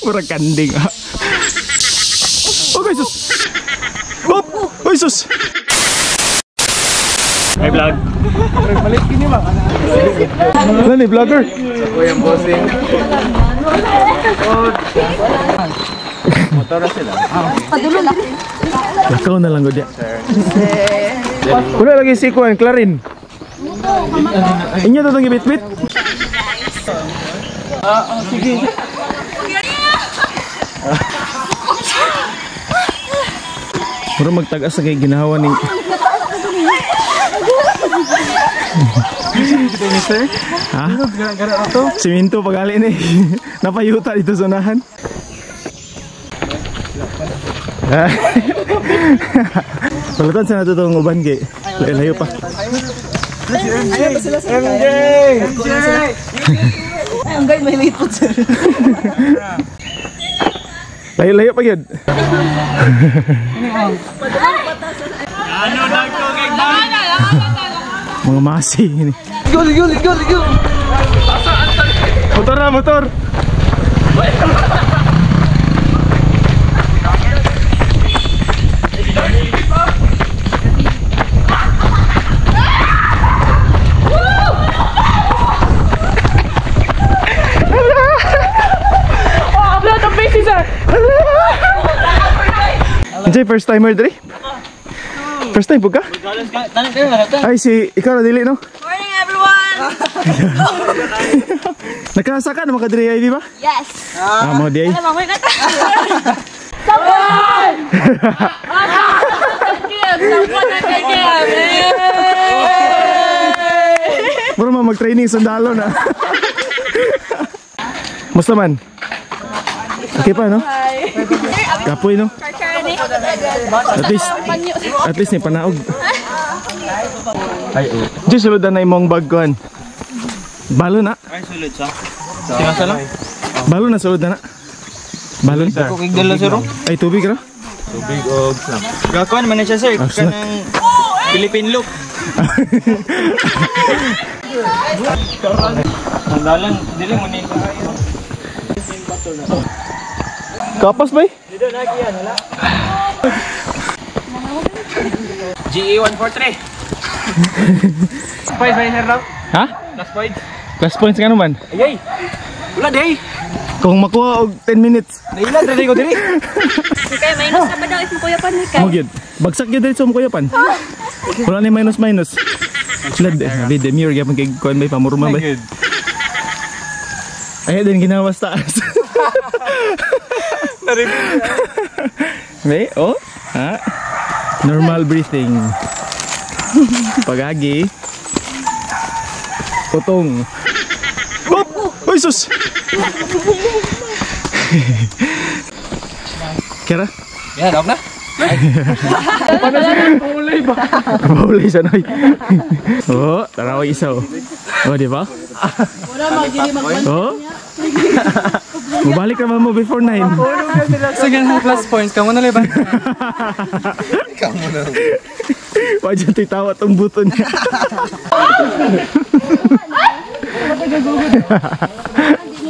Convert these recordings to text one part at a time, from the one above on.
Murag kanding ah. Oh guys, hop! Oy sus! May vlog. Balik kini ba? Ano ni vlogger? Ako yung bossing. Motor sila. Padulo lang. Ikaw na lang gud ya. Wala lagi si Kuan Clarin. Inyo to tong gibit-bit. Sige. Mura magtagas sa kay ginahawa ni Sir? ha? Gara-gara na to. Siminto pagali ni. Napayuta dito sa unahan. Palatan sa nato tong uban kay layo pa. MJ! Ang guys, may late po sir. Layo pa gyud. Ano nagtugig ba? Mga masi ni. Go! Motor na, motor. Jay, first timer dre? First time po ka? Ay, si ikaw na dili, no? Morning everyone! Nakasaka naman ka dre, Ivy ba? Yes! Mo di ay. Alam mo, may nata! Someone! Someone nagkagam! Mura man mag-training sundalo na. Musta man? Okay pa, no? Kapoy, no? At least ni panaog. Ay, oh. Diyo sulod na imong bag kuhan. Balo na. Ay, sulod siya. Sinasa lang? Balo na sulod na na. Balon? Kukig dala sir. Ay, tubig ra? Tubig o snap. Gakuan man na siya sir. Kanang Philippine look. Ang dalan, dili mo ni kayo. Kapas ba eh? Dito lagi yan, wala. GE 143. Points ba sir daw? Ha? Last points. Plus points ka naman. Ayay! Wala day! Kung makuha og 10 minutes. Nailan na ko diri. Okay, minus na ba daw isang kuya pan Mo gyud. Bagsak gyud dito sa kuyapan. Wala ni minus. Sled abi demure gyapon kay kuan bay pamurma bay. Ay din ginawa sa taas. May oh. Ha? Normal breathing. Pagagi. Potong. Hop! Oy sus. Kira? Yan, daw na. Paano siya? Pahulay ba? Pahulay siya na. Oo, tarawag isa o. O, di ba? Wala magiging magbanto Oo? Mabalik naman mo before 9. Sige na plus points. Kamu na liban. Kamu na. Wala dyan titawa itong buto niya.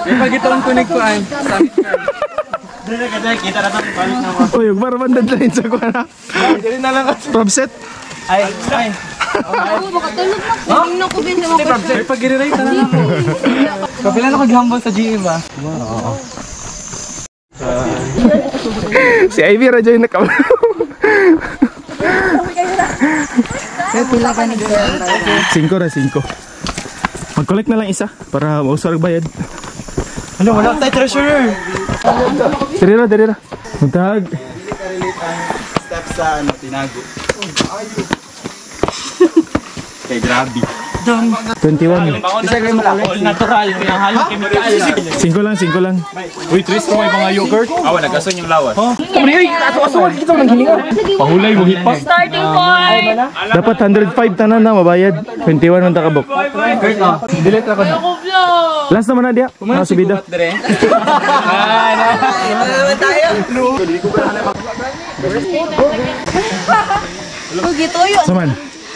May pagitong kunig ko ay. Kita na tayo balik na mo. Uy, para bandad na rin sa kuha na. Dili na lang. From set. Ay. Oo, makatulog na. Hindi na ko bin sa mga question. May pag-rewrite na lang. Kapila na kag-humble sa GE ba? Si Ivy Rajo yung nakawala. Pila pa ni girl. 5 ra, 5. Mag-collect na lang isa para mausar bayad. Ano, wala tayo treasurer. Diri ra. Magtag. Step sa ano, tinago. Kay grabe. 21. Isa kayo malaki. Natural, yung halong chemical. 5 lang. Uy, Tris, mo may mga yogurt. Awa, nagason yung lawas. Kamari, ay, aso-aso, kita mo nang hininga. Pahulay mo hipa. Starting point! Dapat 105 tanan na mabayad. 21 man takabok. Delete ako na. Last naman na diya. Mga subida. Huwag ituyo. Saman.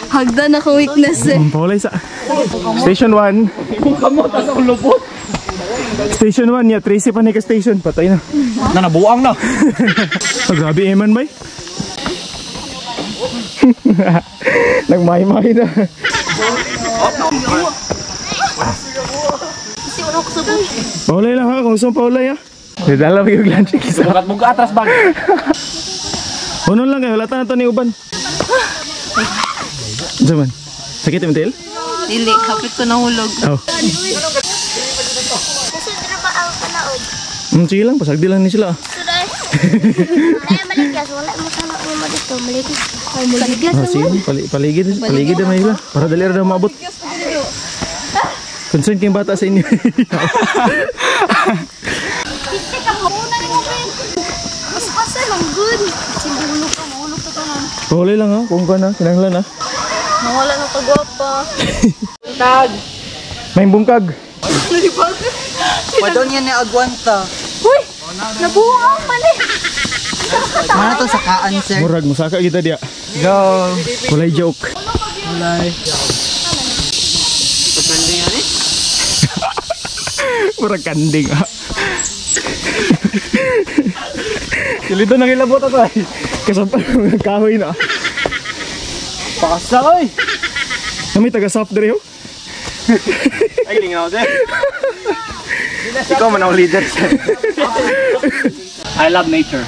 Hagdan ako weakness eh. Pahulay sa Station 1. Kamot, asa kong lupot. Station 1 niya, Tracy pa ka station. Patay na. Nabuang na. Oh, grabe Eman bay. Nagmahi-mahi na. Kasi wala ko sabon. Paulay lang ha, kung gusto mo paulay ha. Nadala mo yung lunch kisa. Bugat atras bag. Unon lang kayo, lata na to ni Uban. Zaman, sakit yung tail? Dili, kapit ko nahulog. Oh. Kasi ba ang kanaog? Sige lang, pasagdi lang ni sila. Suday. Ay, maligas. Wala mo sana ko mo dito. Maligas. Ay, maligas. Sige, paligid naman nila. Para dali rin na maabot. Concern kayong bata sa inyo. Kasi ka muna ni mo, Ben. Mas pasa lang, good. Hindi hulog ka, mahulog ka naman. Paulay lang ha, kung ka na, kinanglan ha. Nawala na kagwapa. May bungkag. Padon yan ni Agwanta. Uy! Nabuang mali. Mana to sa kaan, sir? Murag, musaka kita dia. Go. Kulay joke. Walay. Murag kanding ha. Kilito na kilabot ako ay. Kasapal ng kahoy na. Pakasa ko eh. Kami taga soft dre ho. Ay, lingaw sir. Ikaw man ang leader sir. I love nature.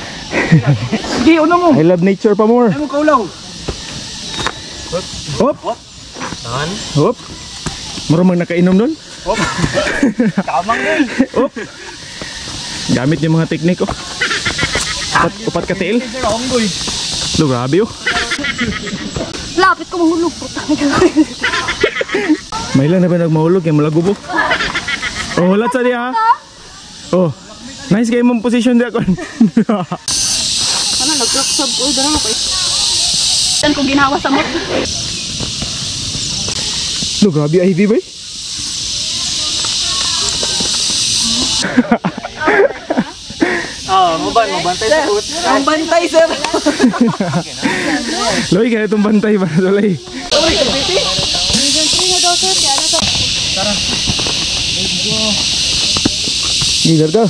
Sige, una mo. I love nature pa more. Ay mo kaulaw. Hop. Hop. Marumang nakainom doon. Hop. Kamang din. Hop. Gamit yung mga teknik oh. Upat ka tail. Lo, grabe oh. Lapit ko mahulog po. May lang na ba nagmahulog yung malagubo? Oh, hulat sa diya ha. Oh, nice kayo mong position diya kon. Ano, nag-rocksab ko. Dara mo ko. Yan ko ginawa sa mot. Lo, grabe Ivy ba? Mabantay sa ut. Ang bantay sir. Loy, kaya itong bantay ba? Loy. Gigar ka.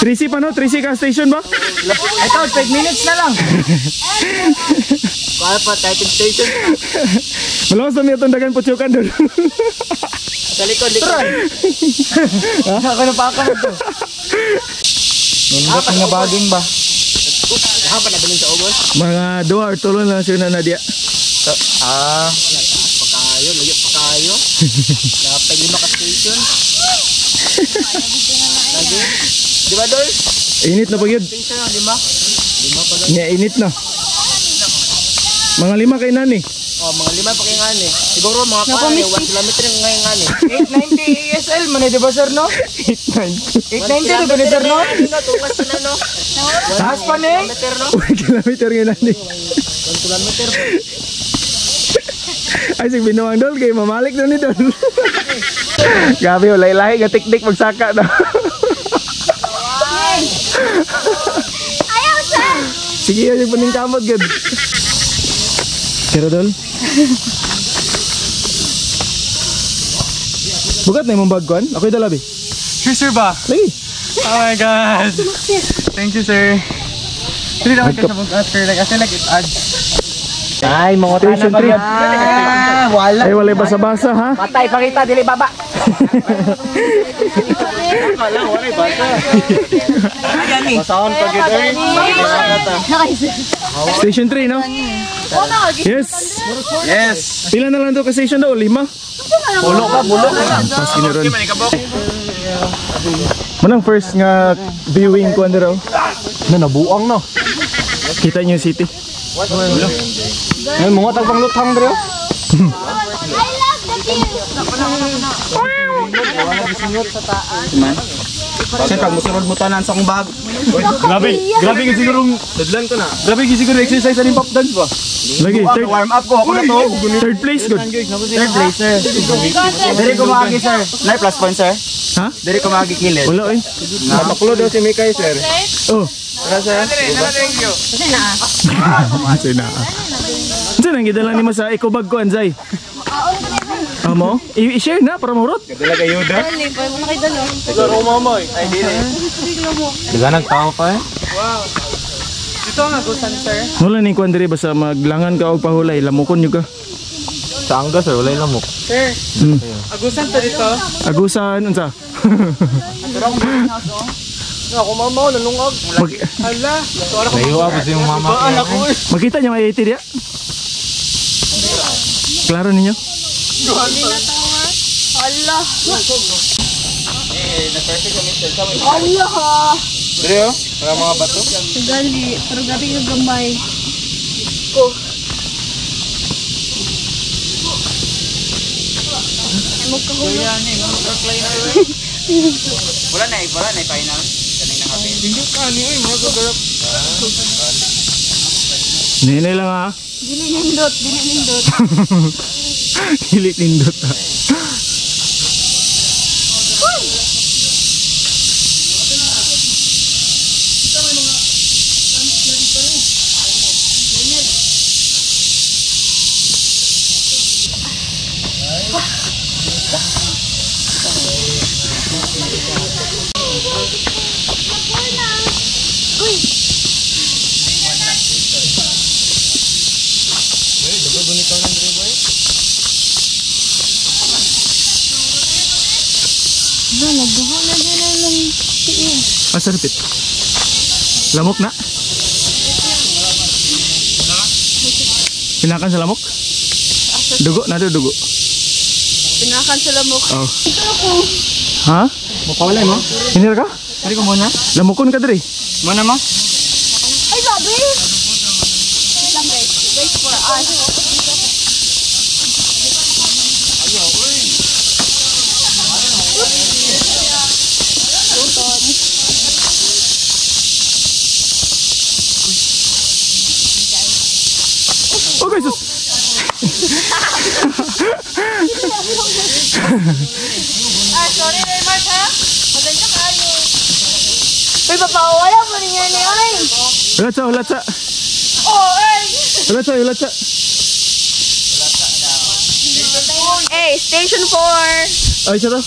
Tracy pa no? Tracy ka station ba? Ito, 5 minutes na lang. Kaya pa, typing station. Malawas na niya itong dagan putyukan doon. Sa likod, likod. Ako na pa ako na to. Nundat nga baging ba? Hapa na balin sa ubos. Mga 2 or 3 lang siya na nadia. Pakayo, layo pakayo. Napay 5 ka station. Lagi. Di ba, Dol? Init na pag yun. Station na, 5. 5 pa Niya init na. Mga 5 kay nani. Oh, mga 5 pa kayo nga ni. Siguro mga 1 kilometer yung ngayon nga ni. 890 ESL man eh, di ba sir no? 890. 890 na ba ni sir no? Tungas sila no. Taas pa ni? Kilometer no. 1 kilometer kay nani. 1 kilometer. Ay, sig binuang dol kay mamalik na ni dol. Gabi oh, lahi-lahi nga teknik magsaka na. Ayaw, sir! Sige, yung paningkamot gud. Pero dol. Bugat na yung bag kuan. Ako'y dalabi. Sure sir ba? Lagi. Oh my god. Thank you sir. Hindi naman kasi mag-ask sir. Like, I feel like it adds. Ay, mga Station 3. wala. Ay, walay basa-basa ha. Patay pa kita, dili baba. Ayan ni. Masaon pa kita. Station 3 no? Yes. Yes. Pila na lang daw ka station daw? 5? Bulok ka, bulok ka. Mas giniron. Manang first nga viewing ko ano raw? Na nabuang no. Kita niyo yung city. Ay, mga tagpang luthang dre. I love the view! Sir, pag musunod mo tanan sa akong bag. Grabe nga siguro. Dadlan ko na. Grabe nga siguro exercise sa pop dance ba? Lagi, Warm up ko, ako na to. third place good. Third place, sir. Dili ko maagi, sir. Nay plus point, sir. Ha? Dari ko magikilid. Wala eh. Nataklo daw si Mikay, sir. Oh. Tara, sir. Thank you. Kasi na. Kasi na. Kasi nang gidalan nimo sa ecobag ko Anzay. Kaon ko na. Amo? I-share na para mahurot. Dala kayo da. Dali, pwede mo na kayo dalo. Siguro mamoy. Ay, dili. Daganang tao pa eh. Wow. Dito ang agusan, sir. Wala ni kuan diri basta maglangan ka og pahulay, lamukon yo ka. Sa angga sir, wala lamok. Sir, Hmm. agusan to dito. Agusan unsa? Ako mamaw, nanungag. Mag- Hala. Layo ako sa yung mama. Baan ako eh. makita niyo ay dia. Klaro ninyo? Hala. Hala ha. Dere oh, mga bato. Gali, pero gabi yung gamay. Ko. Ay, magkahulog. Wala na final. Kanina nga pin. Hindi ka ni oy, mga gagarap. Nene lang ha. Dili nindot, dili nindot. Hilit nindot ha. Ba, nagbuho na din ang tiil. Masarapit. Lamok na. Pinakan sa lamok? Dugo na do dugo. Pinakan sa lamok. Oh. Ito ako. Ha? Mukawalay mo? Hinir ka? Dali ko muna. Lamokon ka diri. Muna mo? Ay, sabi! Wait lang guys. Wait for us. Okay, sus. Sorry, Raymart ha? Maganda kayo. Uy, papawala mo rin yan eh. Ay! Ulatsa, ulatsa. Oh, ay! Ulatsa, ulatsa. Hey, station 4. Ay, siya to.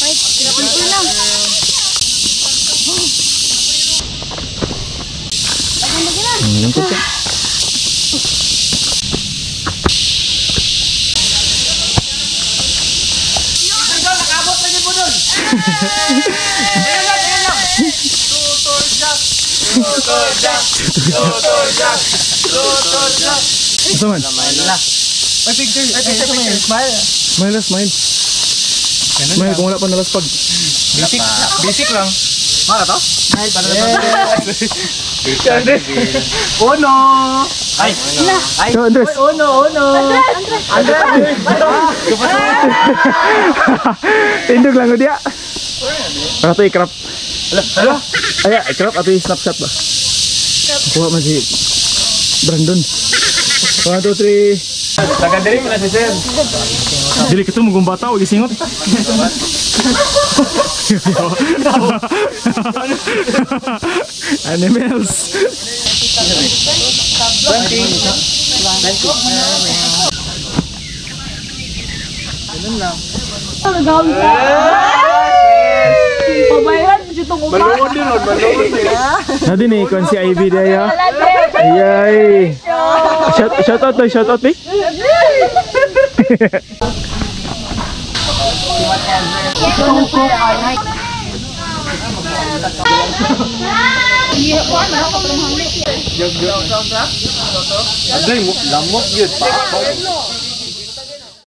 Wait, ito na. Lingkod ka. Ito man. Ay, picture. Smile. Smile, smile. Smile kung wala pa nalaspag. Basic. Basic lang. Mara to? Smile para Uno! Ay! Ay! So, Andres. Uno! Andres! Tindog lang ko dia. Para to i-crop. Hala! Ay, i-crop ato i-snapshot ba? Kuha man si Brandon. 1, 2, 3. Taga diri mo na si Sir. Dili ka ito magumbata o gisingot. Animals. Pabayran, dito ko pa. Malungod din, malungod din. Nadi ni kon si Ivy dia. Ayay. Shout out to, shout out ni. Lamok yun.